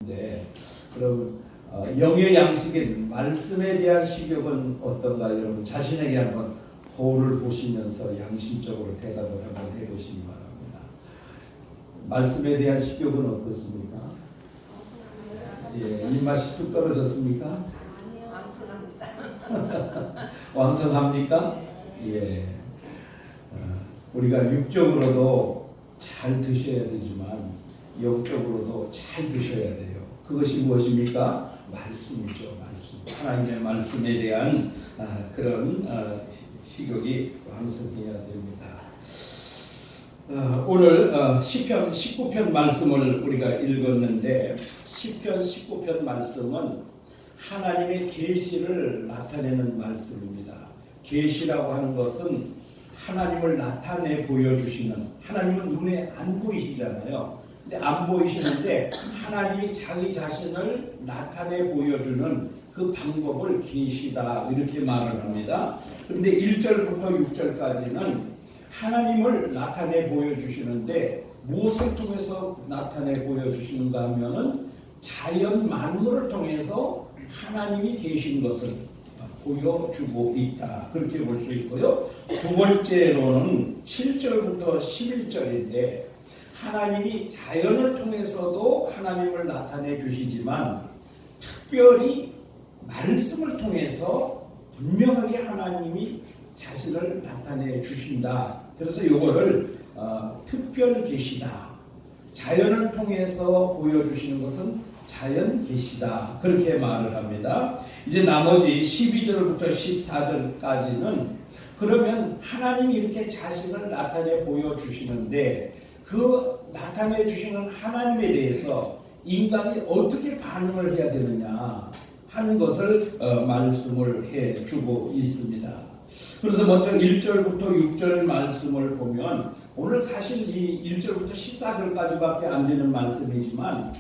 네, 그럼 영의 양식인 말씀에 대한 식욕은 어떤가 여러분 자신에게 한번 거울을 보시면서 양심적으로 대답을 한번 해보시기 바랍니다. 말씀에 대한 식욕은 어떻습니까? 예, 입맛이 뚝 떨어졌습니까? 아니요, 왕성합니다. 왕성합니까? 예, 우리가 육적으로도 잘 드셔야 되지만 영적으로도 잘 드셔야 돼요. 그것이 무엇입니까? 말씀이죠. 말씀. 하나님의 말씀에 대한 그런 식욕이 왕성해야 됩니다. 오늘 시편 19편 말씀을 우리가 읽었는데 시편 19편 말씀은 하나님의 계시를 나타내는 말씀입니다. 계시라고 하는 것은 하나님을 나타내 보여주시는, 하나님은 눈에 안 보이시잖아요. 근데 안 보이시는데 하나님이 자기 자신을 나타내 보여주는 그 방법을 계시다 이렇게 말을 합니다. 그런데 1절부터 6절까지는 하나님을 나타내 보여주시는데 무엇을 통해서 나타내 보여주시는가 하면은 자연 만물을 통해서 하나님이 계신 것을 보여주고 있다. 그렇게 볼 수 있고요. 두 번째로는 7절부터 11절인데 하나님이 자연을 통해서도 하나님을 나타내 주시지만 특별히 말씀을 통해서 분명하게 하나님이 자신을 나타내 주신다. 그래서 이거를 특별 계시다. 자연을 통해서 보여주시는 것은 자연 계시다. 그렇게 말을 합니다. 이제 나머지 12절부터 14절까지는 그러면 하나님이 이렇게 자신을 나타내 보여주시는데 그 나타내 주시는 하나님에 대해서 인간이 어떻게 반응을 해야 되느냐 하는 것을 말씀을 해주고 있습니다. 그래서 먼저 1절부터 6절 말씀을 보면 오늘 사실 이 1절부터 14절까지밖에 안 되는 말씀이지만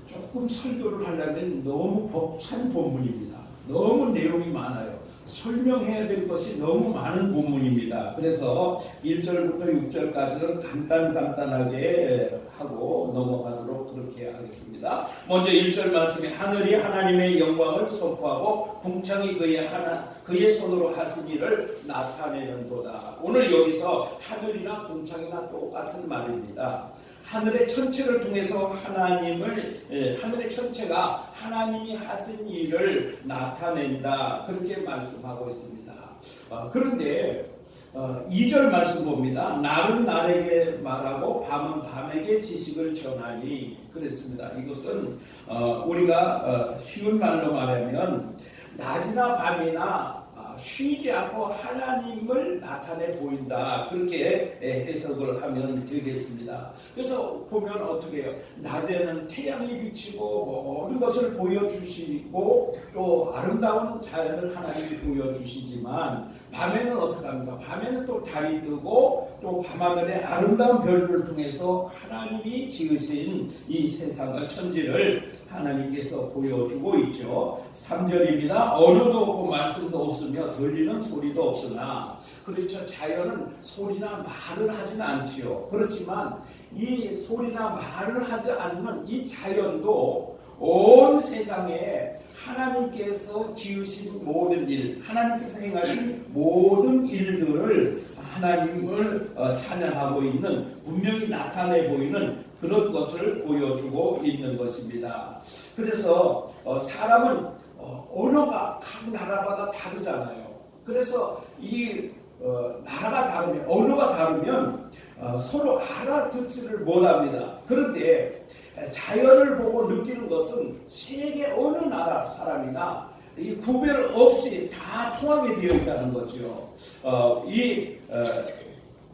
조금 설교를 하려면 너무 벅찬 본문입니다. 너무 내용이 많아요. 설명해야 될 것이 너무 많은 본문입니다. 그래서 1절부터 6절까지는 간단하게 하고 넘어가도록 그렇게 하겠습니다. 먼저 1절 말씀에 하늘이 하나님의 영광을 선포하고 궁창이 그의 손으로 하신 일을 나타내는도다. 오늘 여기서 하늘이나 궁창이나 똑같은 말입니다. 하늘의 천체를 통해서 하늘의 천체가 하나님이 하신 일을 나타낸다. 그렇게 말씀하고 있습니다. 그런데 2절 말씀 봅니다. 날은 날에게 말하고 밤은 밤에게 지식을 전하니 그랬습니다. 이것은 우리가 쉬운 말로 말하면 낮이나 밤이나 쉬지 않고 하나님을 나타내 보인다. 그렇게 해석을 하면 되겠습니다. 그래서 보면 어떻게 해요? 낮에는 태양이 비치고 모든 것을 보여주시고 또 아름다운 자연을 하나님이 보여주시지만 밤에는 어떻게 합니까? 밤에는 또 달이 뜨고 또 밤하늘의 아름다운 별들을 통해서 하나님이 지으신 이 세상과 천지를 하나님께서 보여주고 있죠. 3절입니다. 언어도 없고 말씀도 없으며 들리는 소리도 없으나 그렇죠. 자연은 소리나 말을 하지는 않지요. 그렇지만 이 소리나 말을 하지 않는 이 자연도 온 세상에 하나님께서 지으신 모든 일, 하나님께서 행하신 모든 일들을 하나님을 찬양하고 있는, 분명히 나타내 보이는 그런 것을 보여주고 있는 것입니다. 그래서 사람은 언어가 각 나라마다 다르잖아요. 그래서 이 나라가 다르면, 언어가 다르면 서로 알아듣지를 못합니다. 그런데 자연을 보고 느끼는 것은 세계 어느 나라 사람이나 이 구별 없이 다 통하게 되어 있다는 거죠.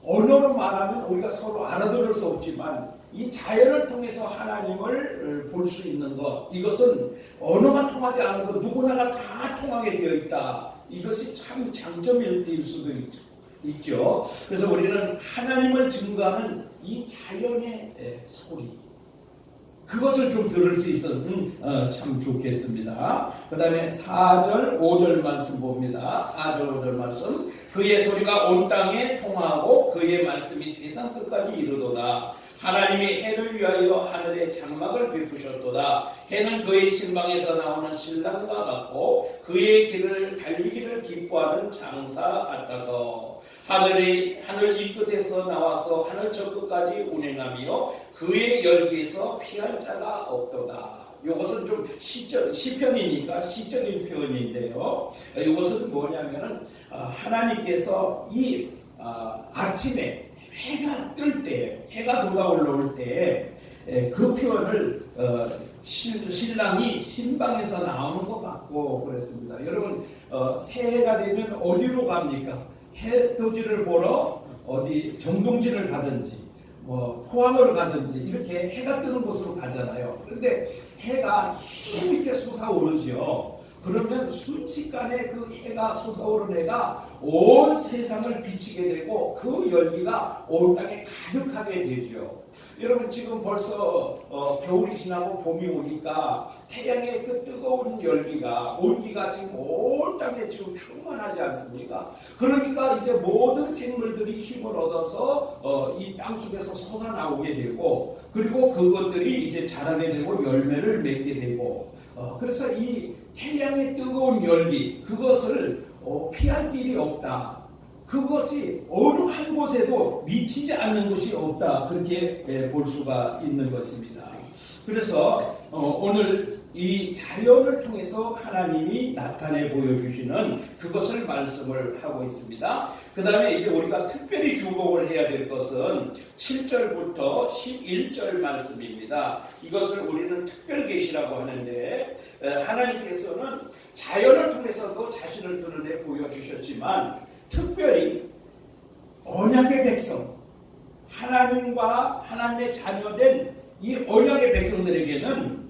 언어로 말하면 우리가 서로 알아들을 수 없지만 이 자연을 통해서 하나님을 볼 수 있는 것, 이것은 언어가 통하지 않은 것 누구나가 다 통하게 되어 있다. 이것이 참 장점일 수도 있죠. 그래서 우리는 하나님을 증거하는 이 자연의 소리, 그것을 좀 들을 수 있으면 참 좋겠습니다. 그 다음에 4절, 5절 말씀 봅니다. 4절, 5절 말씀. 그의 소리가 온 땅에 통하고 그의 말씀이 세상 끝까지 이르도다. 하나님이 해를 위하여 하늘에 장막을 베푸셨도다. 해는 그의 신방에서 나오는 신랑과 같고 그의 길을 달리기를 기뻐하는 장사 같아서 하늘 이 끝에서 나와서 하늘 저 끝까지 운행하며 그의 열기에서 피할 자가 없도다. 이것은 좀 시편이니까 시적인 표현인데요. 이것은 뭐냐면은 하나님께서 이 아침에 해가 뜰 때, 해가 돋아올라올 때 그 표현을 신랑이 신방에서 나오는 것 같고 그랬습니다. 여러분 새해가 되면 어디로 갑니까? 해돋이를 보러 어디 정동진을 가든지 뭐 포항을 가든지 이렇게 해가 뜨는 곳으로 가잖아요. 그런데 해가 힘있게 솟아오르죠. 그러면 순식간에 그 해가 솟아오른 해가 온 세상을 비치게 되고 그 열기가 온 땅에 가득하게 되죠. 여러분 지금 벌써 겨울이 지나고 봄이 오니까 태양의 그 뜨거운 열기가 온기가 지금 온 땅에 지금 충만하지 않습니까? 그러니까 이제 모든 생물들이 힘을 얻어서 이 땅 속에서 솟아나오게 되고 그리고 그것들이 이제 자라게 되고 열매를 맺게 되고 그래서 이 태양의 뜨거운 열기 그것을 피할 길이 없다. 그것이 어느 한 곳에도 미치지 않는 것이 없다. 그렇게 볼 수가 있는 것입니다. 그래서 오늘 이 자연을 통해서 하나님이 나타내 보여주시는 그것을 말씀을 하고 있습니다. 그 다음에 이제 우리가 특별히 주목을 해야 될 것은 7절부터 11절 말씀입니다. 이것을 우리는 특별계시라고 하는데 하나님께서는 자연을 통해서도 자신을 드러내 보여주셨지만 특별히 언약의 백성 하나님과 하나님의 자녀된 이 언약의 백성들에게는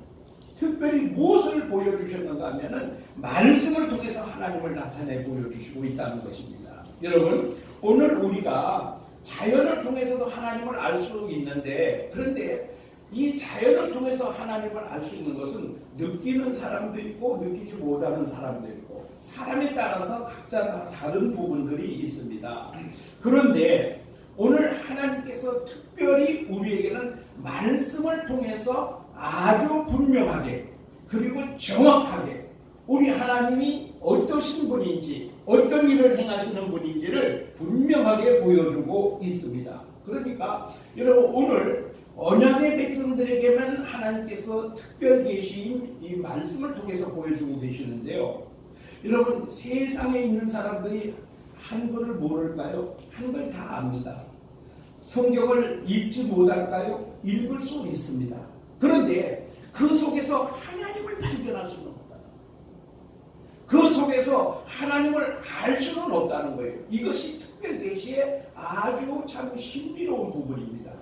특별히 무엇을 보여주셨는가 하면은 말씀을 통해서 하나님을 나타내 보여주시고 있다는 것입니다. 여러분 오늘 우리가 자연을 통해서도 하나님을 알 수 있는데 그런데 이 자연을 통해서 하나님을 알 수 있는 것은 느끼는 사람도 있고 느끼지 못하는 사람도 있고 사람에 따라서 각자 다 다른 부분들이 있습니다. 그런데 오늘 하나님께서 특별히 우리에게는 말씀을 통해서 아주 분명하게 그리고 정확하게 우리 하나님이 어떠신 분인지 어떤 일을 행하시는 분인지를 분명하게 보여주고 있습니다. 그러니까 여러분 오늘 언약의 백성들에게만 하나님께서 특별 계시인 이 말씀을 통해서 보여주고 계시는데요. 여러분 세상에 있는 사람들이 한글을 모를까요? 한글 다 압니다. 성경을 읽지 못할까요? 읽을 수 있습니다. 그런데 그 속에서 하나님을 발견할 수는 없다. 그 속에서 하나님을 알 수는 없다는 거예요. 이것이 특별 계시의 아주 참 신비로운 부분입니다.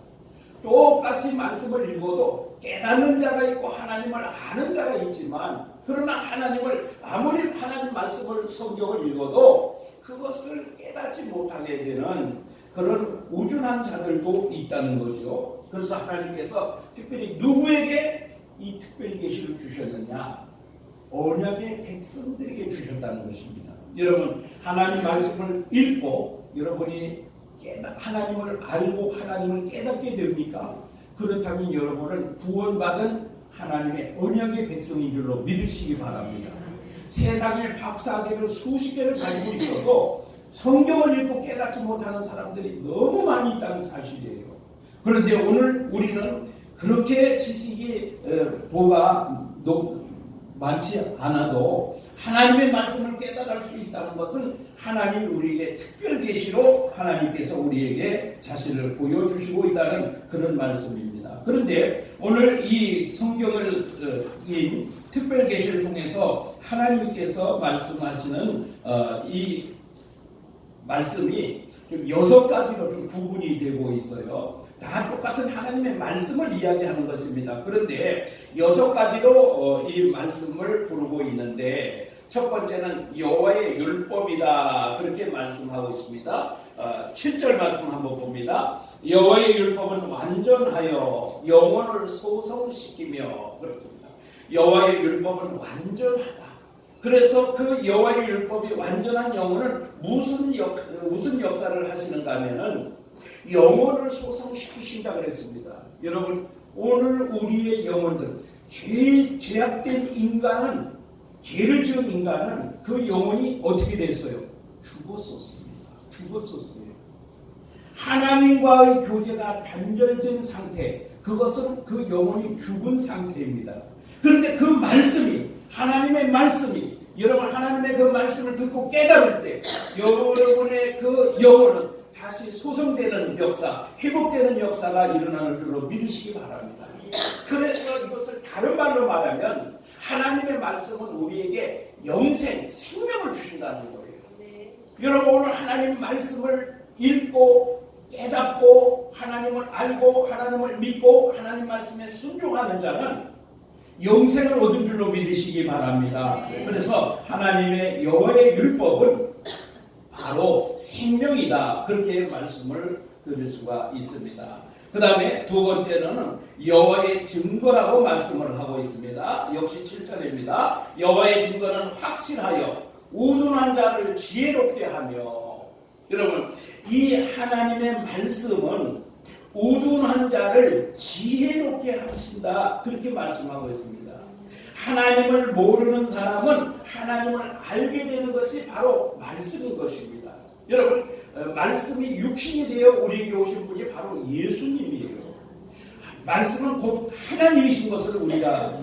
똑같이 말씀을 읽어도 깨닫는 자가 있고 하나님을 아는 자가 있지만 그러나 하나님을 아무리 하나님 말씀을 성경을 읽어도 그것을 깨닫지 못하게 되는 그런 우준한 자들도 있다는 거죠. 그래서 하나님께서 특별히 누구에게 이 특별 계시를 주셨느냐? 언약의 백성들에게 주셨다는 것입니다. 여러분 하나님 말씀을 읽고 여러분이 하나님을 알고 하나님을 깨닫게 됩니까? 그렇다면 여러분은 구원받은 하나님의 언약의 백성인 줄로 믿으시기 바랍니다. 세상에 박사학위를 수십 개를 가지고 있어도 성경을 읽고 깨닫지 못하는 사람들이 너무 많이 있다는 사실이에요. 그런데 오늘 우리는 그렇게 지식이 도가 많지 않아도 하나님의 말씀을 깨달을 수 있다는 것은 하나님이 우리에게 특별 계시로 하나님께서 우리에게 자신을 보여주시고 있다는 그런 말씀입니다. 그런데 오늘 이 성경을 이 특별 계시를 통해서 하나님께서 말씀하시는 이 말씀이 좀 6가지로 좀 구분이 되고 있어요. 다 똑같은 하나님의 말씀을 이야기하는 것입니다. 그런데 6가지로 이 말씀을 부르고 있는데 첫 번째는 여호와의 율법이다 그렇게 말씀하고 있습니다. 7절 말씀 한번 봅니다. 여호와의 율법은 완전하여 영혼을 소성시키며 그렇습니다. 여호와의 율법은 완전하다. 그래서 그 여호와의 율법이 완전한 영혼은 무슨 역사를 하시는가 하면은 영혼을 소성시키신다 그랬습니다. 여러분, 오늘 우리의 영혼들, 제일 죄악된 인간은, 죄를 지은 인간은 그 영혼이 어떻게 됐어요? 죽었었습니다. 죽었었어요. 하나님과의 교제가 단절된 상태, 그것은 그 영혼이 죽은 상태입니다. 그런데 그 말씀이, 하나님의 말씀이, 여러분 하나님의 그 말씀을 듣고 깨달을 때 여러분의 그 영혼은 다시 소성되는 역사, 회복되는 역사가 일어나는 줄로 믿으시기 바랍니다. 그래서 이것을 다른 말로 말하면 하나님의 말씀은 우리에게 영생, 생명을 주신다는 거예요. 여러분 오늘 하나님 말씀을 읽고 깨닫고 하나님을 알고 하나님을 믿고 하나님 말씀에 순종하는 자는 영생을 얻은 줄로 믿으시기 바랍니다. 그래서 하나님의 여호와의 율법은 바로 생명이다. 그렇게 말씀을 드릴 수가 있습니다. 그 다음에 두 번째는 여호와의 증거라고 말씀을 하고 있습니다. 역시 7절입니다. 여호와의 증거는 확실하여 우둔한 자를 지혜롭게 하며, 여러분 이 하나님의 말씀은 우둔한 자를 지혜롭게 하신다. 그렇게 말씀하고 있습니다. 하나님을 모르는 사람은 하나님을 알게 되는 것이 바로 말씀인 것입니다. 여러분 말씀이 육신이 되어 우리에게 오신 분이 바로 예수님이에요. 말씀은 곧 하나님이신 것을 우리가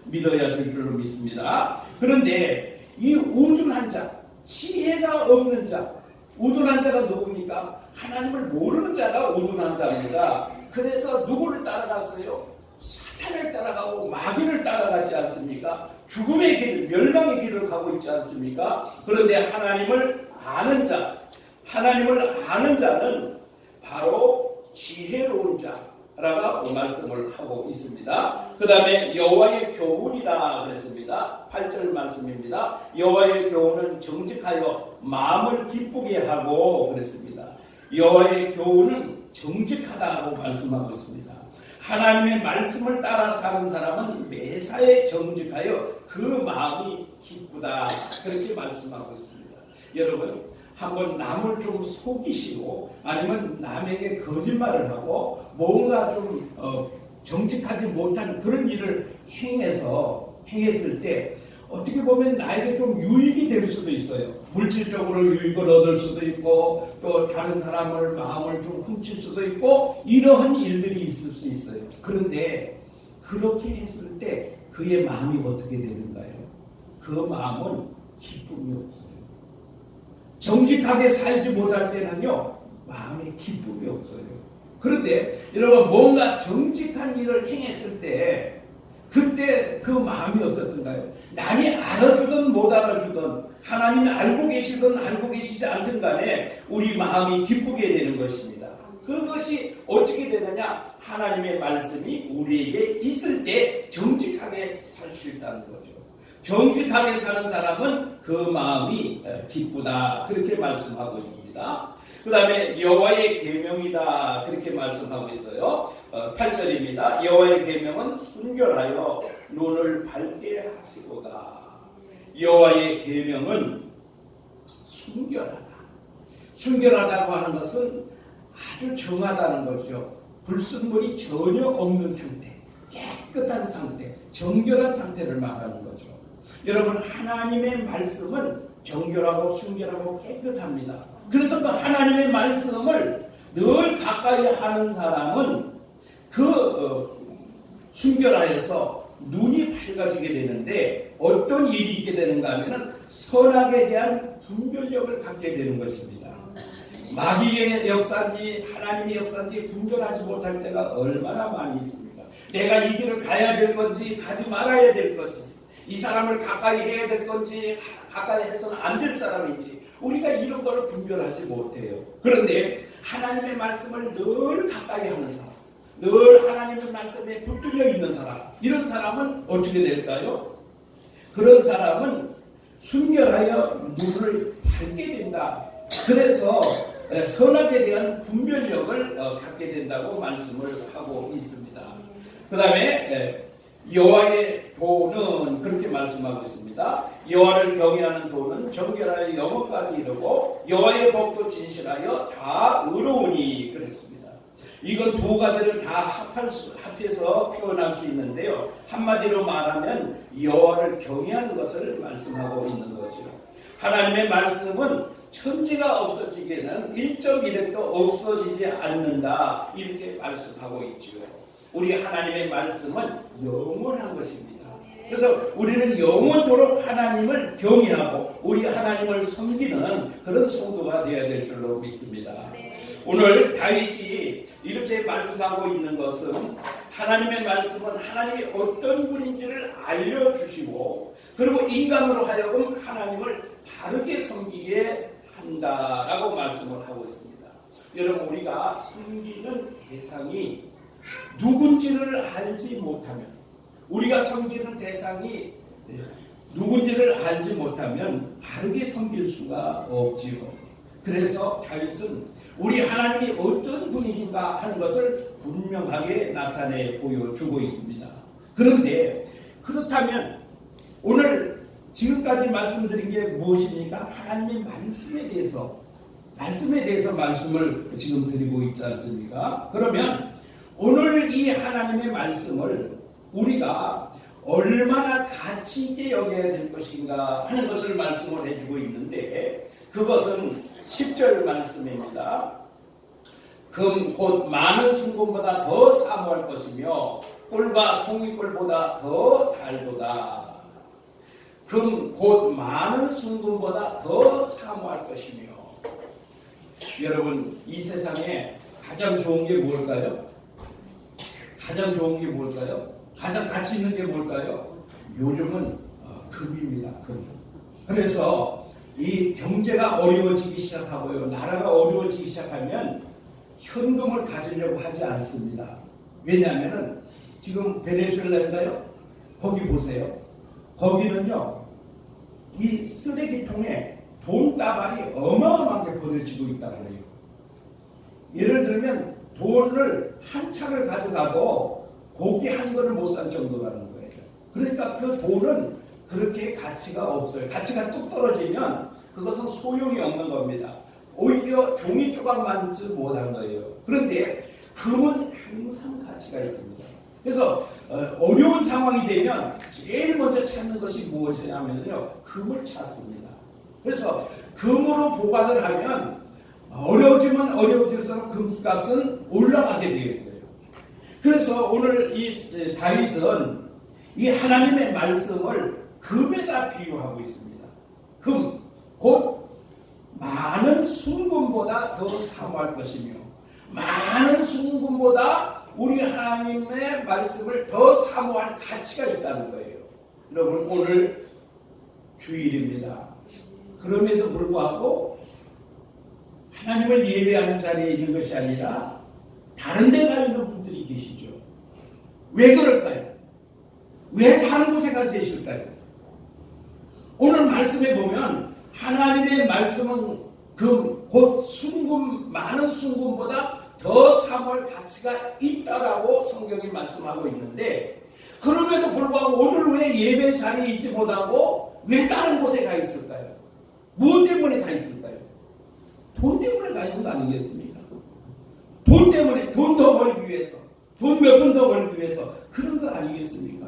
믿어야 될 줄로 믿습니다. 그런데 이 우둔한 자, 지혜가 없는 자, 우둔한 자가 누굽니까? 하나님을 모르는 자가 우둔한 자입니다. 그래서 누구를 따라갔어요? 사탄을 따라가고 마귀를 따라가지 않습니까? 죽음의 길, 멸망의 길을 가고 있지 않습니까? 그런데 하나님을 아는 자, 하나님을 아는 자는 바로 지혜로운 자라고 말씀을 하고 있습니다. 그 다음에 여호와의 교훈이다 그랬습니다. 8절 말씀입니다. 여호와의 교훈은 정직하여 마음을 기쁘게 하고 그랬습니다. 여호와의 교훈은 정직하다고 말씀하고 있습니다. 하나님의 말씀을 따라 사는 사람은 매사에 정직하여 그 마음이 기쁘다. 그렇게 말씀하고 있습니다. 여러분 한번 남을 좀 속이시고 아니면 남에게 거짓말을 하고 뭔가 좀 정직하지 못한 그런 일을 행했을 때 어떻게 보면 나에게 좀 유익이 될 수도 있어요. 물질적으로 유익을 얻을 수도 있고 또 다른 사람을 마음을 좀 훔칠 수도 있고 이러한 일들이 있을 수 있어요. 그런데 그렇게 했을 때 그의 마음이 어떻게 되는가요? 그 마음은 기쁨이 없어요. 정직하게 살지 못할 때는요 마음에 기쁨이 없어요. 그런데 여러분 뭔가 정직한 일을 행했을 때 그때 그 마음이 어떻던가요? 남이 알아주든 못 알아주든 하나님이 알고 계시든 알고 계시지 않든 간에 우리 마음이 기쁘게 되는 것입니다. 그것이 어떻게 되느냐? 하나님의 말씀이 우리에게 있을 때 정직하게 살 수 있다는 거죠. 정직하게 사는 사람은 그 마음이 기쁘다. 그렇게 말씀하고 있습니다. 그 다음에 여호와의 계명이다. 그렇게 말씀하고 있어요. 8절입니다. 여호와의 계명은 순결하여 눈을 밝게 하시고다. 여호와의 계명은 순결하다. 순결하다고 하는 것은 아주 정하다는 거죠. 불순물이 전혀 없는 상태, 깨끗한 상태, 정결한 상태를 말하는 거죠. 여러분 하나님의 말씀은 정결하고 순결하고 깨끗합니다. 그래서 그 하나님의 말씀을 늘 가까이 하는 사람은 순결하여서 눈이 밝아지게 되는데 어떤 일이 있게 되는가 하면 선악에 대한 분별력을 갖게 되는 것입니다. 마귀의 역사인지 하나님의 역사인지 분별하지 못할 때가 얼마나 많이 있습니까? 내가 이 길을 가야 될 건지 가지 말아야 될 건지 이 사람을 가까이 해야 될 건지 가까이 해서는 안 될 사람인지 우리가 이런 걸 분별하지 못해요. 그런데 하나님의 말씀을 늘 가까이 하는 사람, 늘 하나님의 말씀에 붙들려 있는 사람, 이런 사람은 어떻게 될까요? 그런 사람은 순결하여 눈을 밝게 된다. 그래서 선악에 대한 분별력을 갖게 된다고 말씀을 하고 있습니다. 그 다음에 여호와의 도는 그렇게 말씀하고 있습니다. 여호와를 경외하는 도는 정결하여 영혼까지 이르고 여호와의 법도 진실하여 다 의로우니 그랬습니다. 이건 두 가지를 다 합해서 표현할 수 있는데요. 한마디로 말하면 여호와를 경외하는 것을 말씀하고 있는 거죠. 하나님의 말씀은 천지가 없어지기에는 1.1획도 없어지지 않는다 이렇게 말씀하고 있죠. 우리 하나님의 말씀은 영원한 것입니다. 그래서 우리는 영원토록 하나님을 경외하고 우리 하나님을 섬기는 그런 성도가 되어야 될 줄로 믿습니다. 오늘 다윗이 이렇게 말씀하고 있는 것은 하나님의 말씀은 하나님이 어떤 분인지를 알려주시고 그리고 인간으로 하여금 하나님을 바르게 섬기게 한다라고 말씀을 하고 있습니다. 여러분 우리가 섬기는 대상이 누군지를 알지 못하면 우리가 섬기는 대상이 누군지를 알지 못하면 바르게 섬길 수가 없지요. 그래서 다윗은 우리 하나님이 어떤 분이신가 하는 것을 분명하게 나타내 보여주고 있습니다. 그런데 그렇다면 오늘 지금까지 말씀드린 게 무엇입니까? 하나님의 말씀에 대해서 말씀을 지금 드리고 있지 않습니까? 그러면 오늘 이 하나님의 말씀을 우리가 얼마나 가치 있게 여겨야 될 것인가 하는 것을 말씀을 해주고 있는데 그것은 10절 말씀입니다. 금 곧 많은 순금보다 더 사모할 것이며 꿀과 송이꿀보다 더 달도다. 금 곧 많은 순금보다 더 사모할 것이며 여러분 이 세상에 가장 좋은 게 뭘까요? 가장 좋은 게 뭘까요? 가장 가치 있는 게 뭘까요? 요즘은 금입니다. 금. 그래서 이 경제가 어려워지기 시작하고요. 나라가 어려워지기 시작하면 현금을 가지려고 하지 않습니다. 왜냐하면 지금 베네수엘라인가요? 거기 보세요. 거기는요. 이 쓰레기통에 돈다발이 어마어마하게 버려지고 있다고 해요. 예를 들면 돈을 한 차를 가져가도 고기 한 건을 못 산 정도라는 거예요. 그러니까 그 돈은 그렇게 가치가 없어요. 가치가 뚝 떨어지면 그것은 소용이 없는 겁니다. 오히려 종이 조각만 지 못한 거예요. 그런데 금은 항상 가치가 있습니다. 그래서 어려운 상황이 되면 제일 먼저 찾는 것이 무엇이냐면요. 금을 찾습니다. 그래서 금으로 보관을 하면 어려워지면 어려워질수록 금값은 올라가게 되어 있어요. 그래서 오늘 이 다윗은 이 하나님의 말씀을 금에다 비유하고 있습니다. 금, 곧 많은 순금보다 더 사모할 것이며 많은 순금보다 우리 하나님의 말씀을 더 사모할 가치가 있다는 거예요. 여러분 오늘 주일입니다. 그럼에도 불구하고 하나님을 예배하는 자리에 있는 것이 아니라 다른 데 가 있는 분들이 계시죠. 왜 그럴까요? 왜 다른 곳에 가 계실까요? 오늘 말씀에 보면 하나님의 말씀은 금, 곧 순금, 많은 순금보다 더 사모할 가치가 있다라고 성경이 말씀하고 있는데 그럼에도 불구하고 오늘 왜 예배 자리에 있지 못하고 왜 다른 곳에 가 있을까요? 무엇 때문에 가 있을까요? 돈 때문에 가 있는 거 아니겠습니까? 돈 때문에 돈 더 벌기 위해서 돈 몇 푼 더 벌기 위해서 그런 거 아니겠습니까?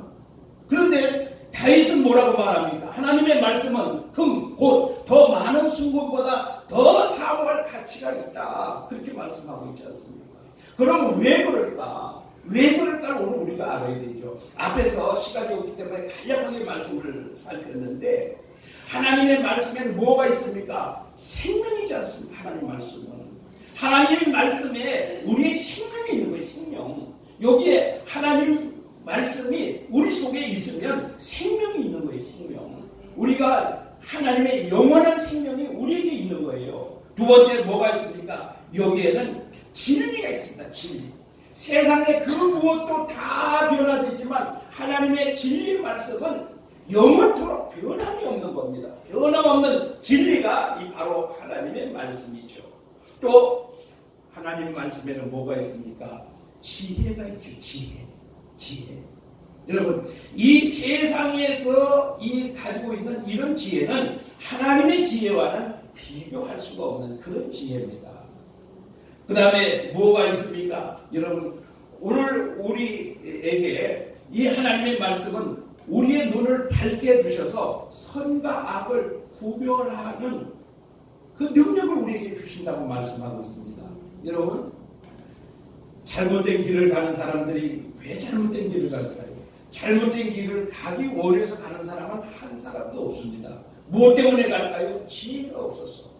그런데 다윗은 뭐라고 말합니까? 하나님의 말씀은 금, 곧 더 많은 순금보다 더 사모할 가치가 있다. 그렇게 말씀하고 있지 않습니까? 그러면 왜 그럴까? 왜 그럴까를 오늘 우리가 알아야 되죠. 앞에서 시간이 없기 때문에 간략하게 말씀을 살폈는데 하나님의 말씀에는 뭐가 있습니까? 생명이지 않습니까? 하나님 말씀은. 하나님의 말씀에 우리의 생명이 있는 거예요. 생명. 여기에 하나님 말씀이 우리 속에 있으면 생명이 있는 거예요. 생명. 우리가 하나님의 영원한 생명이 우리에게 있는 거예요. 두 번째 뭐가 있습니까? 여기에는 진리가 있습니다. 진리. 세상에 그 무엇도 다 변화되지만 하나님의 진리의 말씀은 영원토록 변함이 없는 겁니다. 변함없는 진리가 이 바로 하나님의 말씀이죠. 또 하나님 말씀에는 뭐가 있습니까? 지혜가 있죠. 지혜. 여러분, 이 세상에서 이 가지고 있는 이런 지혜는 하나님의 지혜와는 비교할 수가 없는 그런 지혜입니다. 그 다음에 뭐가 있습니까? 여러분, 오늘 우리에게 이 하나님의 말씀은 우리의 눈을 밝게 해주셔서 선과 악을 구별하는 그 능력을 우리에게 주신다고 말씀하고 있습니다. 여러분, 잘못된 길을 가는 사람들이 왜 잘못된 길을 갈까요? 잘못된 길을 가기 원해서 가는 사람은 한 사람도 없습니다. 무엇 때문에 갈까요? 지혜가 없었어.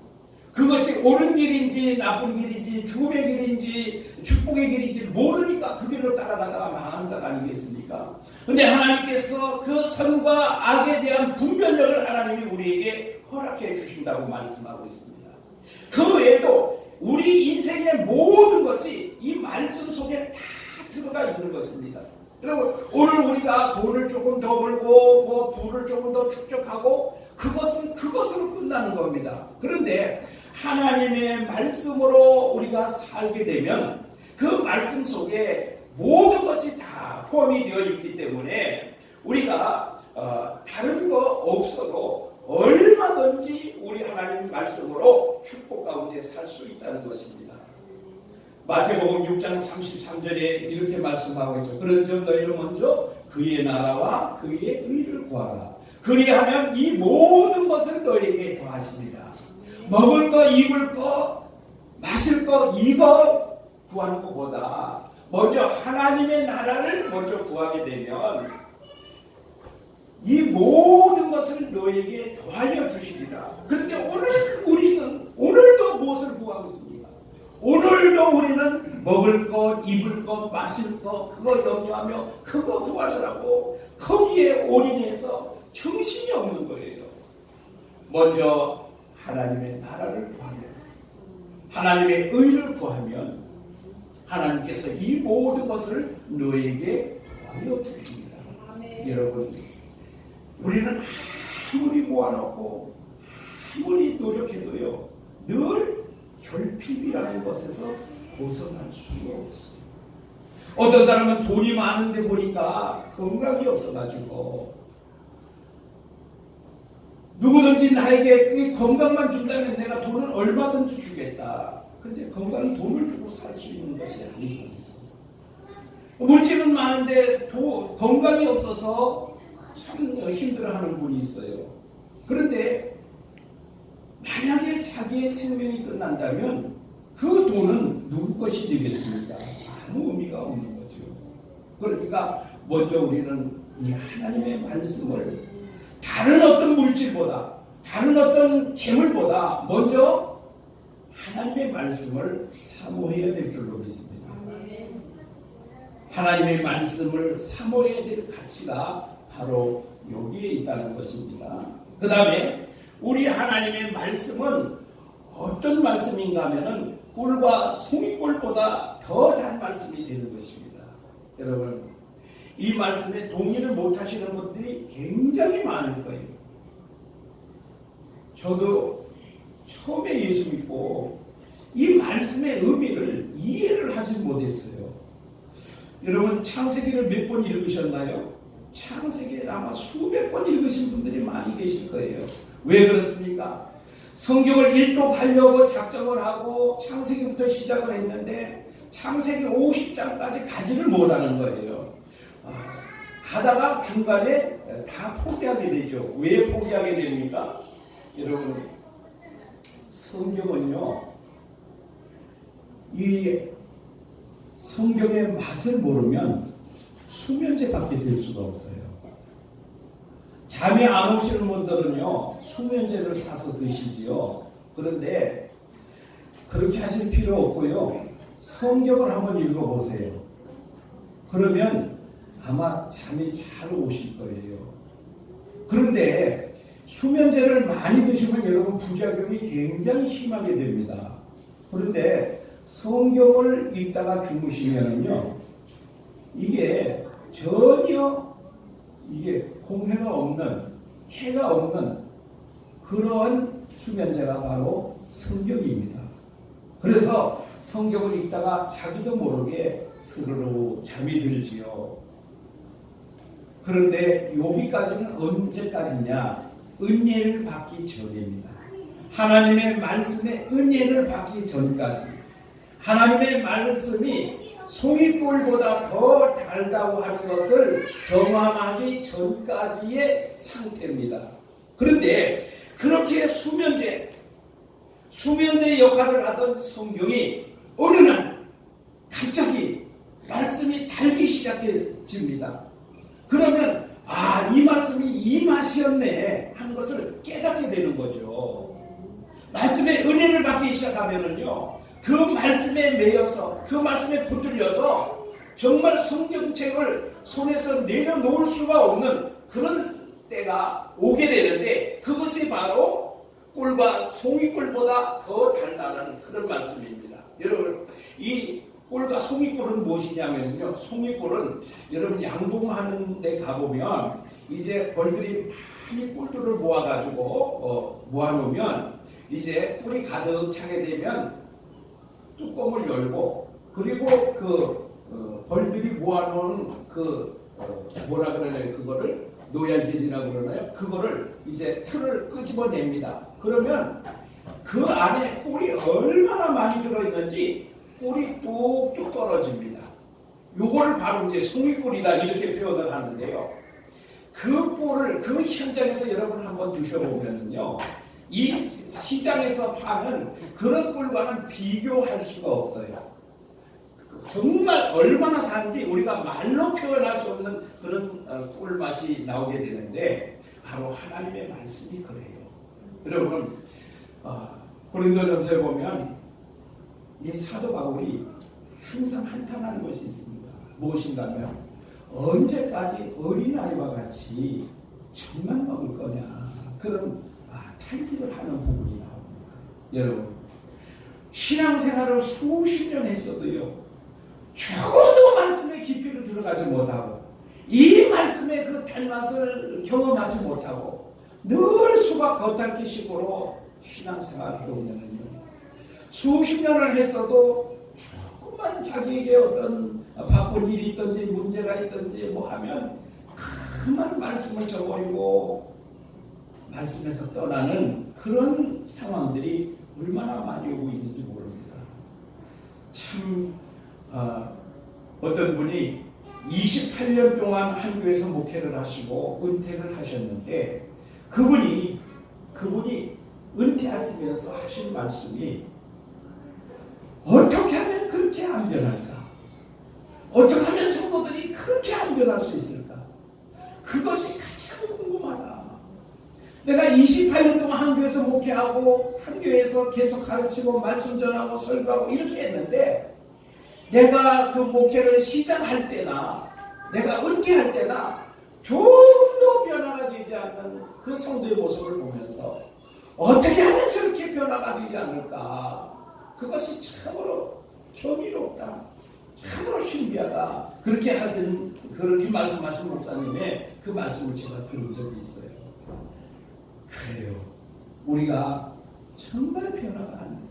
그것이 옳은 길인지 나쁜 길인지 죽음의 길인지 축복의 길인지 모르니까 그 길로 따라가다가 망한다가 아니겠습니까? 그런데 하나님께서 그 선과 악에 대한 분별력을 하나님이 우리에게 허락해 주신다고 말씀하고 있습니다. 그 외에도 우리 인생의 모든 것이 이 말씀 속에 다 들어가 있는 것입니다. 여러분, 오늘 우리가 돈을 조금 더 벌고 뭐 부를 조금 더 축적하고 그것으로 끝나는 겁니다. 그런데 하나님의 말씀으로 우리가 살게 되면 그 말씀 속에 모든 것이 다 포함이 되어 있기 때문에 우리가 다른 거 없어도 얼마든지 우리 하나님 말씀으로 축복 가운데 살 수 있다는 것입니다. 마태복음 6장 33절에 이렇게 말씀하고 있죠. 그런즉 너희는 먼저 그의 나라와 그의 의를 구하라. 그리하면 이 모든 것을 너희에게 더하시리라. 먹을 거, 입을 거, 마실 거 이거 구하는 것보다 먼저 하나님의 나라를 먼저 구하게 되면 이 모든 것을 너에게 더하여 주시리라. 그런데 우리는 오늘도 무엇을 구하고 있습니까? 오늘도 우리는 먹을 것, 입을 것, 마실 것 그거 염려하며 그거 구하더라고 거기에 올인해서 정신이 없는 거예요. 먼저 하나님의 나라를 구하면, 하나님의 의를 구하면 하나님께서 이 모든 것을 너에게 더하여 주십니다. 여러분, 우리는 아무리 모아놓고 아무리 노력해도요 늘 결핍이라는 것에서 벗어날 수가 없어요. 어떤 사람은 돈이 많은데 보니까 건강이 없어가지고 누구든지 나에게 그 건강만 준다면 내가 돈을 얼마든지 주겠다. 근데 건강은 돈을 주고 살 수 있는 것이 아니고 물질은 많은데 건강이 없어서 참 힘들어하는 분이 있어요. 그런데 만약에 자기의 생명이 끝난다면 그 돈은 누구 것이 되겠습니까? 아무 의미가 없는 거죠. 그러니까 먼저 우리는 이 하나님의 말씀을 다른 어떤 물질보다 다른 어떤 재물보다 먼저 하나님의 말씀을 사모해야 될 줄로 믿습니다. 하나님의 말씀을 사모해야 될 가치가 바로 여기에 있다는 것입니다. 그 다음에 우리 하나님의 말씀은 어떤 말씀인가 하면은 꿀과 송이꿀보다 더 단 말씀이 되는 것입니다. 여러분, 이 말씀에 동의를 못하시는 분들이 굉장히 많을 거예요. 저도 처음에 예수 믿고 이 말씀의 의미를 이해를 하지 못했어요. 여러분, 창세기를 몇 번 읽으셨나요? 창세기 아마 수백 번 읽으신 분들이 많이 계실 거예요. 왜 그렇습니까? 성경을 일독하려고 작정을 하고 창세기부터 시작을 했는데 창세기 50장까지 가지를 못하는 거예요. 가다가 중간에 다 포기하게 되죠. 왜 포기하게 됩니까? 여러분, 성경은요, 이 성경의 맛을 모르면 수면제밖에 될 수가 없어요. 잠이 안 오시는 분들은요 수면제를 사서 드시지요. 그런데 그렇게 하실 필요 없고요, 성경을 한번 읽어보세요. 그러면 아마 잠이 잘 오실 거예요. 그런데 수면제를 많이 드시면 여러분 부작용이 굉장히 심하게 됩니다. 그런데 성경을 읽다가 주무시면은요 이게 전혀 공해가 없는, 해가 없는 그런 수면제가 바로 성경입니다. 그래서 성경을 읽다가 자기도 모르게 스르르 잠이 들지요. 그런데 여기까지는 언제까지냐? 은혜를 받기 전입니다. 하나님의 말씀에 은혜를 받기 전까지. 하나님의 말씀이 송이꿀보다 더 달다고 하는 것을 경험하기 전까지의 상태입니다. 그런데 그렇게 수면제 역할을 하던 성경이 어느 날 갑자기 말씀이 달기 시작해집니다. 그러면 이 말씀이 이 맛이었네 하는 것을 깨닫게 되는 거죠. 말씀의 은혜를 받기 시작하면은요, 그 말씀에 매여서 그 말씀에 붙들려서 정말 성경책을 손에서 내려놓을 수가 없는 그런 때가 오게 되는데, 그것이 바로 꿀과 송이꿀보다 더 달다는 그런 말씀입니다. 여러분, 이 꿀과 송이꿀은 무엇이냐면요, 송이꿀은 여러분 양봉하는 데 가보면 이제 벌들이 많이 꿀들을 모아가지고 모아놓으면 이제 꿀이 가득 차게 되면 뚜껑을 열고, 그리고 벌들이 모아놓은 뭐라 그러나요? 그거를 노얄질이라고 그러나요? 그거를 이제 틀을 끄집어냅니다. 그러면 그 안에 꿀이 얼마나 많이 들어있는지 꿀이 뚝뚝 떨어집니다. 요걸 바로 이제 송이꿀이다 이렇게 표현을 하는데요. 그 꿀을 그 현장에서 여러분 한번 드셔보면요, 이 시장에서 파는 그런 꿀과는 비교할 수가 없어요. 정말 얼마나 단지 우리가 말로 표현할 수 없는 그런 꿀 맛이 나오게 되는데, 바로 하나님의 말씀이 그래요. 여러분, 고린도전서에 보면 이 사도 바울이 항상 한탄하는 것이 있습니다. 무엇인가 하면, 언제까지 어린아이와 같이 젖만 먹을 거냐, 그런 탄식을 하는 부분이 나옵니다. 여러분, 신앙생활을 수십 년 했어도요, 조금도 말씀의 깊이를 들어가지 못하고 이 말씀의 그 단맛을 경험하지 못하고 늘 수박 겉핥기식으로 신앙생활을 해오면은요, 수십 년을 했어도 조금만 자기에게 어떤 바쁜 일이 있든지 문제가 있든지 뭐 하면 그만 말씀을 저버리고 말씀에서 떠나는 그런 상황들이 얼마나 많이 오고 있는지 모릅니다. 참 어떤 분이 28년 동안 한 교회에서 목회를 하시고 은퇴를 하셨는데, 그분이 은퇴하시면서 하신 말씀이, 어떻게 하면 그렇게 안 변할까? 어떻게 하면 성도들이 그렇게 안 변할 수 있을까? 그것이 가장 궁금하다. 내가 28년 동안 한 교회에서 목회하고 한 교회에서 계속 가르치고 말씀 전하고 설교하고 이렇게 했는데, 내가 그 목회를 시작할 때나 내가 은퇴할 때나 조금도 변화가 되지 않는 그 성도의 모습을 보면서 어떻게 하면 저렇게 변화가 되지 않을까? 그것이 참으로 경이롭다, 참으로 신비하다. 그렇게 말씀하신 목사님의 그 말씀을 제가 들은 적이 있어요. 그래요, 우리가 정말 변화가 안 돼요.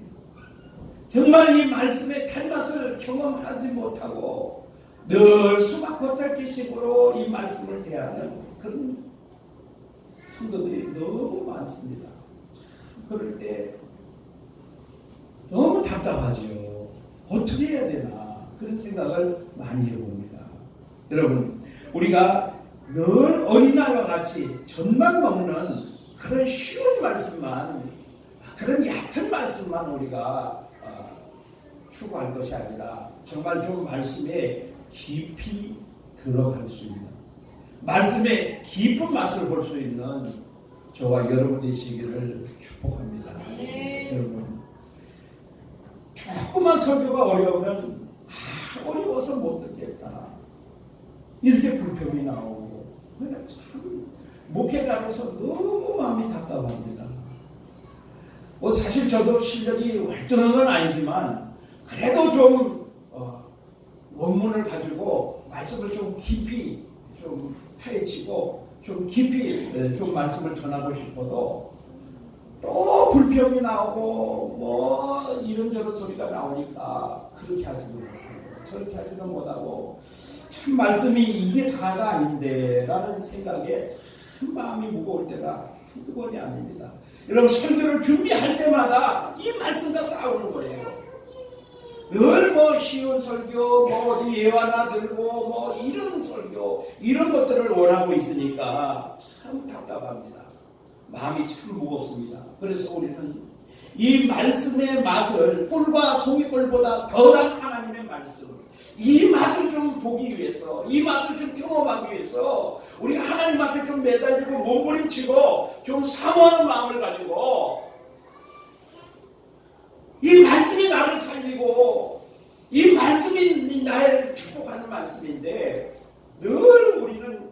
정말 이 말씀의 단맛을 경험하지 못하고 늘 수박 겉핥기식으로 이 말씀을 대하는 그런 성도들이 너무 많습니다. 그럴 때 너무 답답하지요. 어떻게 해야 되나, 그런 생각을 많이 해봅니다. 여러분, 우리가 늘 어린아이와 같이 젖만 먹는 그런 쉬운 말씀만, 그런 얕은 말씀만 우리가 추구할 것이 아니라 정말 좀 말씀에 깊이 들어갈 수 있는, 말씀의 깊은 맛을 볼 수 있는 저와 여러분 되시기를 축복합니다. 여러분, 조금만 설교가 어려우면 어려워서 못 듣겠다, 이렇게 불평이 나오고, 그러니까 참 목회자로서 너무 마음이 답답합니다. 사실 저도 실력이 월등한 건 아니지만 그래도 좀 원문을 가지고 말씀을 좀 깊이 좀 파헤치고 좀 깊이 좀 말씀을 전하고 싶어도 또 불평이 나오고 뭐 이런저런 소리가 나오니까 그렇게 하지도 못하고 저렇게 하지도 못하고 참 말씀이 이게 다가 아닌데 라는 생각에 참 마음이 무거울 때가 한두 번이 아닙니다. 여러분 설교를 준비할 때마다 이 말씀과 싸우는 거예요. 늘 뭐 쉬운 설교, 뭐 어디 예화나 들고 뭐 이런 설교, 이런 것들을 원하고 있으니까 참 답답합니다. 마음이 참 무겁습니다. 그래서 우리는 이 말씀의 맛을 꿀과 송이꿀보다 더한 하나님의 말씀, 이 맛을 좀 보기 위해서, 이 맛을 좀 경험하기 위해서 우리가 하나님 앞에 좀 매달리고 몸부림치고 좀 사모하는 마음을 가지고 이 말씀이 나를 살리고 이 말씀이 나를 축복하는 말씀인데 늘 우리는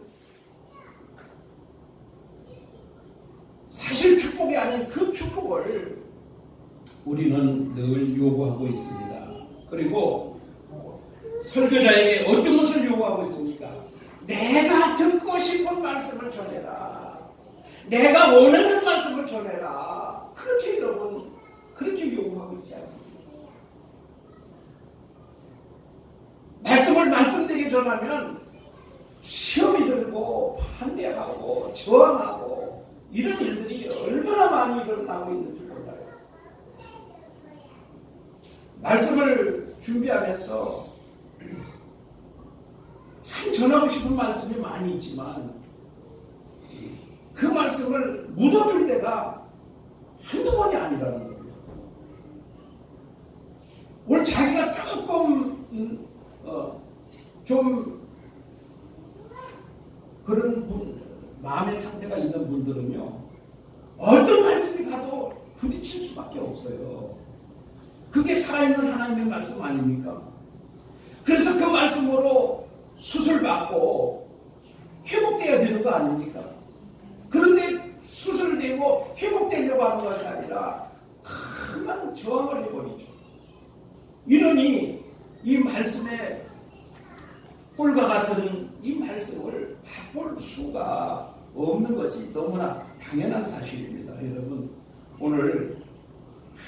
사실 축복이 아닌 그 축복을 우리는 늘 요구하고 있습니다. 그리고 설교자에게 어떤 것을 요구하고 있습니까? 내가 듣고 싶은 말씀을 전해라. 내가 원하는 말씀을 전해라. 그렇게 여러분 그렇게 요구하고 있지 않습니까? 말씀을 말씀되게 전하면 시험이 들고 반대하고 저항하고 이런 일들이 얼마나 많이 일어나고 있는지 몰라요. 말씀을 준비하면서 참 전하고 싶은 말씀이 많이 있지만 그 말씀을 묻어둘 때가 한두 번이 아니라는 거예요. 오늘 자기가 조금 좀 그런 마음의 상태가 있는 분들은요, 어떤 말씀이 가도 부딪힐 수밖에 없어요. 그게 살아있는 하나님의 말씀 아닙니까? 그래서 그 말씀으로 수술받고 회복되어야 되는 거 아닙니까? 그런데 수술되고 회복되려고 하는 것이 아니라 그만 저항을 해버리죠. 이러니 이 말씀의 꿀과 같은 이 말씀을 맛볼 수가 없는 것이 너무나 당연한 사실입니다. 여러분 오늘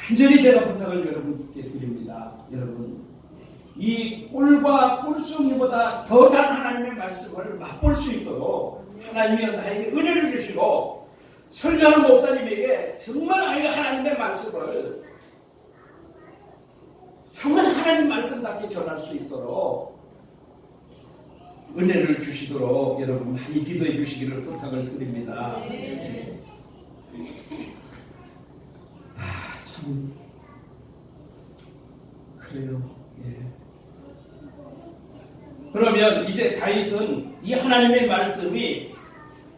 간절히 제가 부탁을 여러분께 드립니다. 여러분 이 꿀과 꿀송이보다 더 단 하나님의 말씀을 맛볼 수 있도록 하나님이 나에게 은혜를 주시고 설교하는 목사님에게 정말 하나님의 말씀을 정말 하나님 말씀답게 전할 수 있도록 은혜를 주시도록 여러분 많이 기도해 주시기를 부탁을 드립니다. 참 그래요. 예. 그러면 이제 다윗은 이 하나님의 말씀이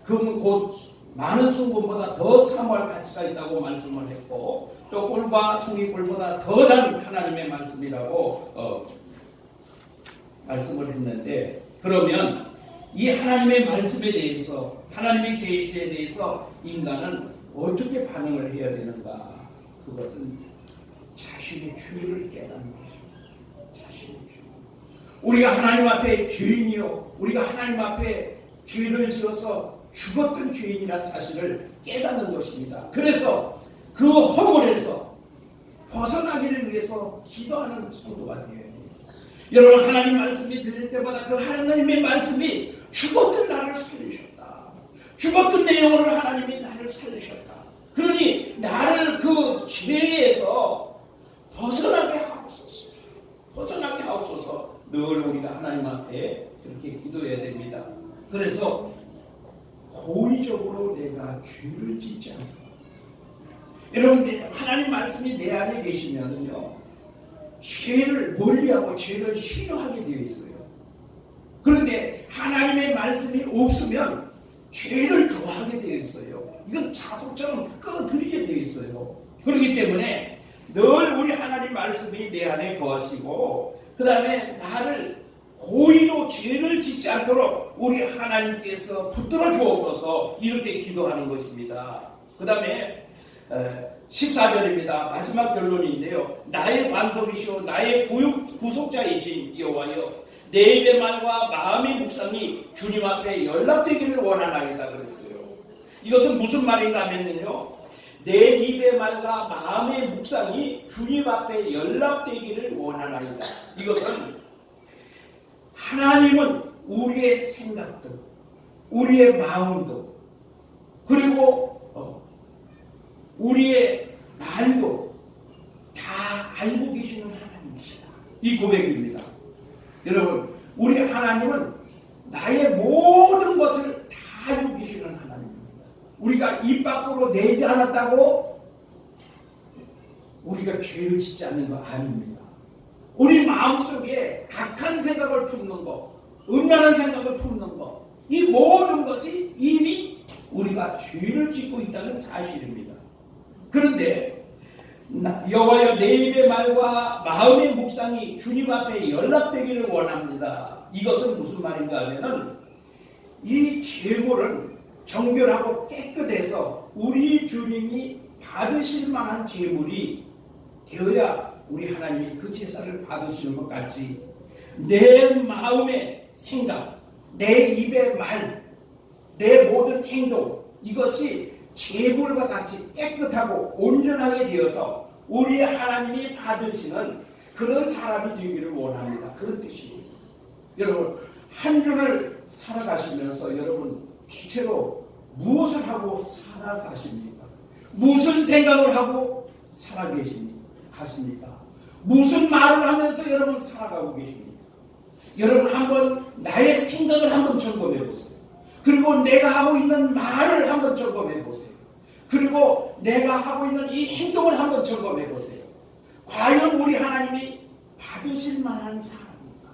곧 많은 순금보다 더 사모할 가치가 있다고 말씀을 했고 또 꿀과 송이꿀보다 더 단 하나님의 말씀이라고 말씀을 했는데 그러면 이 하나님의 말씀에 대해서 하나님의 계시에 대해서 인간은 어떻게 반응을 해야 되는가? 그것은 자신의 죄를 깨닫는 것입니다. 자신의 죄. 우리가 하나님 앞에 죄인이요, 우리가 하나님 앞에 죄를 지어서 죽었던 죄인이라는 사실을 깨닫는 것입니다. 그래서 그 허물에서 벗어나기를 위해서 기도하는 성도가 되어야 됩니다. 여러분 하나님 말씀이 들릴 때마다 그 하나님의 말씀이 죽었던 나를 살리셨다. 죽었던 내 영혼을 하나님이 나를 살리셨다. 그러니 나를 그 죄에서 벗어나게 하옵소서. 벗어나게 하옵소서. 늘 우리가 하나님 앞에 그렇게 기도해야 됩니다. 그래서 고의적으로 내가 죄를 짓지 않고 여러분 하나님 말씀이 내 안에 계시면은요 죄를 멀리하고 죄를 싫어하게 되어 있어요. 그런데 하나님의 말씀이 없으면 죄를 좋아하게 되어 있어요. 이건 자석처럼 끌어들이게 되어 있어요. 그렇기 때문에 늘 우리 하나님 말씀이 내 안에 거하시고 그 다음에 나를 고의로 죄를 짓지 않도록 우리 하나님께서 붙들어 주옵소서 이렇게 기도하는 것입니다. 그 다음에 14절입니다. 마지막 결론인데요. 나의 반석이시오 나의 구속자이신 여호와여 내 입의 말과 마음의 묵상이 주님 앞에 연락되기를 원하나이다 그랬어요. 이것은 무슨 말인가 하면요. 내 입의 말과 마음의 묵상이 주님 앞에 연락되기를 원하나이다. 이것은 하나님은 우리의 생각도, 우리의 마음도, 그리고 우리의 말도 다 알고 계시는 하나님이시다. 이 고백입니다. 여러분, 우리 하나님은 나의 모든 것을 다 알고 계시는 하나님입니다. 우리가 입 밖으로 내지 않았다고 우리가 죄를 짓지 않는 거 아닙니다. 우리 마음속에 악한 생각을 품는 것, 음란한 생각을 품는 것, 이 모든 것이 이미 우리가 죄를 짓고 있다는 사실입니다. 그런데 여호와여 내 입의 말과 마음의 묵상이 주님 앞에 연락되기를 원합니다. 이것은 무슨 말인가 하면은 이 제물은 정결하고 깨끗해서 우리 주님이 받으실 만한 제물이 되어야 우리 하나님이 그 제사를 받으시는 것 같이 내 마음의 생각, 내 입의 말, 내 모든 행동, 이것이 제물과 같이 깨끗하고 온전하게 되어서 우리 하나님이 받으시는 그런 사람이 되기를 원합니다. 그런 뜻입니다. 여러분, 한 주를 살아가시면서 여러분 대체로 무엇을 하고 살아가십니까? 무슨 생각을 하고 가십니까? 무슨 말을 하면서 여러분 살아가고 계십니까? 여러분 한번 나의 생각을 한번 점검해 보세요. 그리고 내가 하고 있는 말을 한번 점검해 보세요. 그리고 내가 하고 있는 이 행동을 한번 점검해 보세요. 과연 우리 하나님이 받으실 만한 사람인가?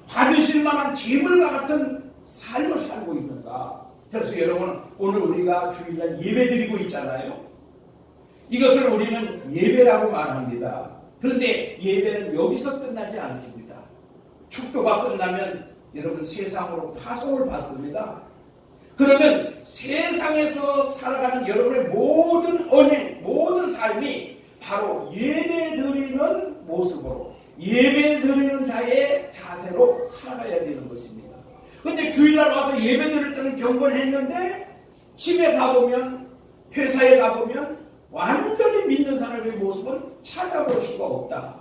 받으실 만한 제물과 같은 삶을 살고 있는가? 그래서 여러분, 오늘 우리가 주일날 예배 드리고 있잖아요. 이것을 우리는 예배라고 말합니다. 그런데 예배는 여기서 끝나지 않습니다. 축도가 끝나면 여러분 세상으로 파송을 받습니다. 그러면 세상에서 살아가는 여러분의 모든 언행, 모든 삶이 바로 예배 드리는 모습으로, 예배 드리는 자의 자세로 살아가야 되는 것입니다. 그런데 주일날 와서 예배 드릴 때는 경건했는데 집에 가보면, 회사에 가보면 완전히 믿는 사람의 모습은 찾아볼 수가 없다.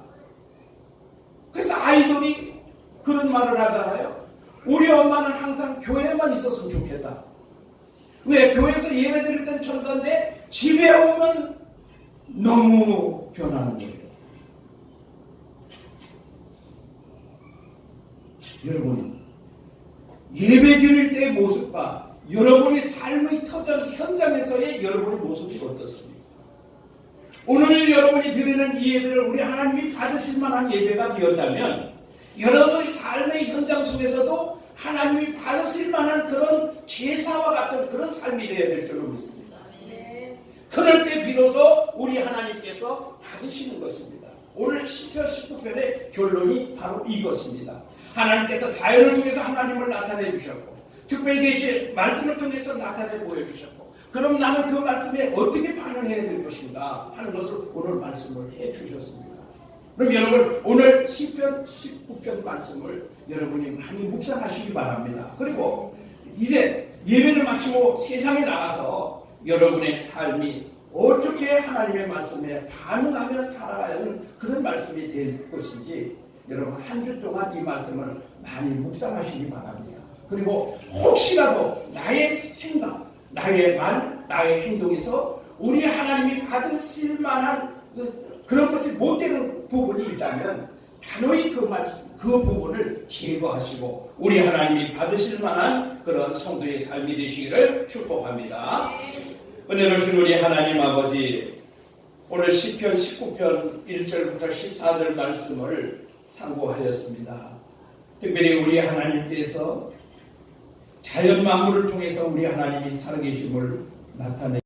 그래서 아이들이 그런 말을 하잖아요. 우리 엄마는 항상 교회만 있었으면 좋겠다. 왜? 교회에서 예배 드릴 땐 천사인데 집에 오면 너무 변하는 거예요. 여러분, 예배 드릴 때의 모습과 여러분의 삶의 터전 현장에서의 여러분의 모습이 어떻습니까? 오늘 여러분이 드리는 이 예배를 우리 하나님이 받으실 만한 예배가 되었다면 여러분의 삶의 현장 속에서도 하나님이 받으실 만한 그런 제사와 같은 그런 삶이 되어야 될 줄로 믿습니다. 그럴 때 비로소 우리 하나님께서 받으시는 것입니다. 오늘 시편 19편의 결론이 바로 이것입니다. 하나님께서 자연을 통해서 하나님을 나타내 주셨고 특별히 계신 말씀을 통해서 나타내 보여주셨고, 그럼 나는 그 말씀에 어떻게 반응해야 될 것인가 하는 것을 오늘 말씀을 해주셨습니다. 그럼 여러분, 오늘 시편 19편 말씀을 여러분이 많이 묵상하시기 바랍니다. 그리고 이제 예배를 마치고 세상에 나가서 여러분의 삶이 어떻게 하나님의 말씀에 반응하며 살아가야 하는 그런 말씀이 될 것인지 여러분 한 주 동안 이 말씀을 많이 묵상하시기 바랍니다. 그리고 혹시라도 나의 생각, 나의 말, 나의 행동에서 우리 하나님이 받으실 만한 그런 것이 못 되는 부분이 있다면 단호히 그 말씀, 그 부분을 제거하시고 우리 하나님이 받으실 만한 그런 성도의 삶이 되시기를 축복합니다. 은혜 오신 우리 하나님 아버지, 오늘 시편 19편 1절부터 14절 말씀을 상고하였습니다. 특별히 우리 하나님께서 자연 만물을 통해서 우리 하나님이 살아계심을 나타내